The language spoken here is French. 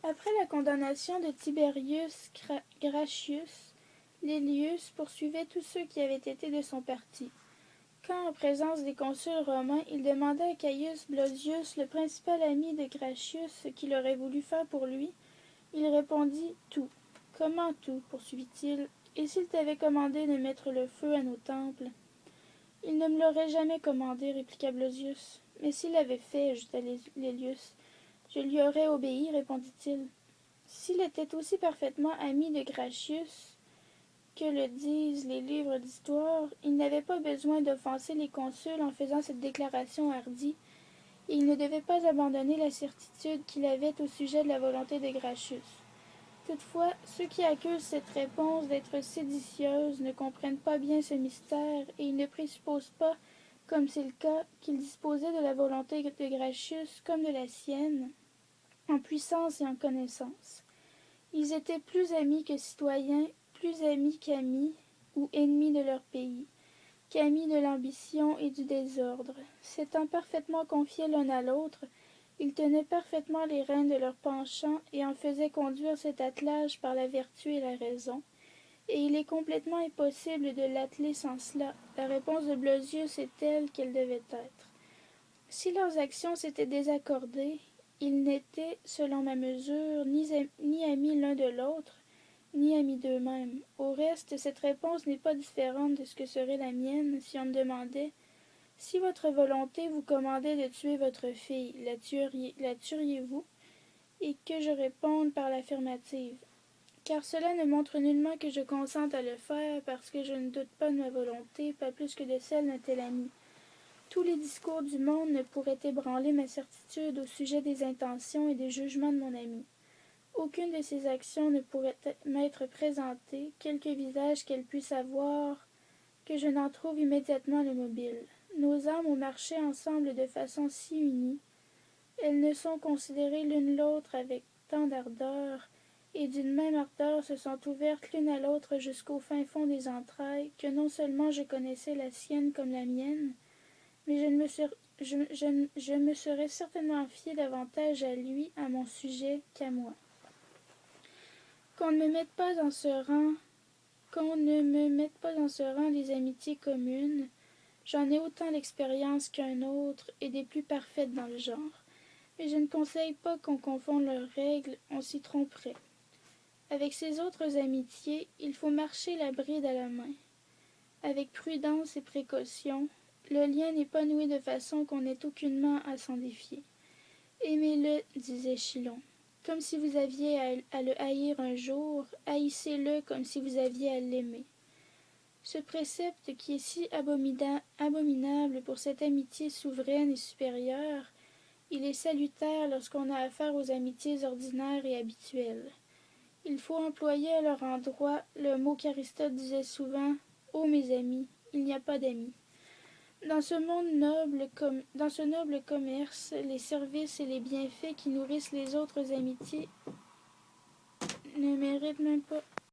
Après la condamnation de Tiberius Gracchus, Laelius poursuivait tous ceux qui avaient été de son parti. Quand, en présence des consuls romains, il demanda à Caius Blosius, le principal ami de Gracchus, ce qu'il aurait voulu faire pour lui, il répondit « Tout. »« Comment tout ?» poursuivit-il. « Et s'il t'avait commandé de mettre le feu à nos temples ?» ?»« Il ne me l'aurait jamais commandé, répliqua Blosius. « Mais s'il l'avait fait, ajouta Laelius, je lui aurais obéi, répondit-il. S'il était aussi parfaitement ami de Gracchus que le disent les livres d'histoire, il n'avait pas besoin d'offenser les consuls en faisant cette déclaration hardie, et il ne devait pas abandonner la certitude qu'il avait au sujet de la volonté de Gracchus. Toutefois, ceux qui accusent cette réponse d'être séditieuse ne comprennent pas bien ce mystère, et ils ne présupposent pas, comme c'est le cas, qu'il disposait de la volonté de Gracchus comme de la sienne, en puissance et en connaissance. Ils étaient plus amis que citoyens, plus amis qu'amis, ou ennemis de leur pays, qu'amis de l'ambition et du désordre. S'étant parfaitement confiés l'un à l'autre, ils tenaient parfaitement les rênes de leur penchant et en faisaient conduire cet attelage par la vertu et la raison. Et il est complètement impossible de l'atteler sans cela. La réponse de Blosius est telle qu'elle devait être. Si leurs actions s'étaient désaccordées, ils n'étaient, selon ma mesure, ni amis l'un de l'autre, ni amis d'eux-mêmes. Au reste, cette réponse n'est pas différente de ce que serait la mienne si on me demandait « Si votre volonté vous commandait de tuer votre fille, la tueriez-vous » et que je réponde par l'affirmative. Car cela ne montre nullement que je consente à le faire, parce que je ne doute pas de ma volonté, pas plus que de celle d'un tel ami. Tous les discours du monde ne pourraient ébranler ma certitude au sujet des intentions et des jugements de mon ami. Aucune de ses actions ne pourrait m'être présentée, quelque visage qu'elle puisse avoir, que je n'en trouve immédiatement le mobile. Nos âmes ont marché ensemble de façon si unie. Elles ne sont considérées l'une l'autre avec tant d'ardeur, et d'une même ardeur se sont ouvertes l'une à l'autre jusqu'au fin fond des entrailles, que non seulement je connaissais la sienne comme la mienne, mais je me serais certainement fié davantage à lui, à mon sujet, qu'à moi. Qu'on ne me mette pas dans ce rang des amitiés communes, j'en ai autant d'expérience qu'un autre, et des plus parfaites dans le genre. Mais je ne conseille pas qu'on confonde leurs règles, on s'y tromperait. Avec ces autres amitiés, il faut marcher la bride à la main. Avec prudence et précaution, le lien n'est pas noué de façon qu'on n'ait aucunement à s'en défier. Aimez-le, disait Chilon, comme si vous aviez à le haïr un jour, haïssez-le comme si vous aviez à l'aimer. Ce précepte qui est si abominable pour cette amitié souveraine et supérieure, il est salutaire lorsqu'on a affaire aux amitiés ordinaires et habituelles. Il faut employer à leur endroit le mot qu'Aristote disait souvent « Ô mes amis, il n'y a pas d'amis ». Dans ce noble commerce, les services et les bienfaits qui nourrissent les autres amitiés ne méritent même pas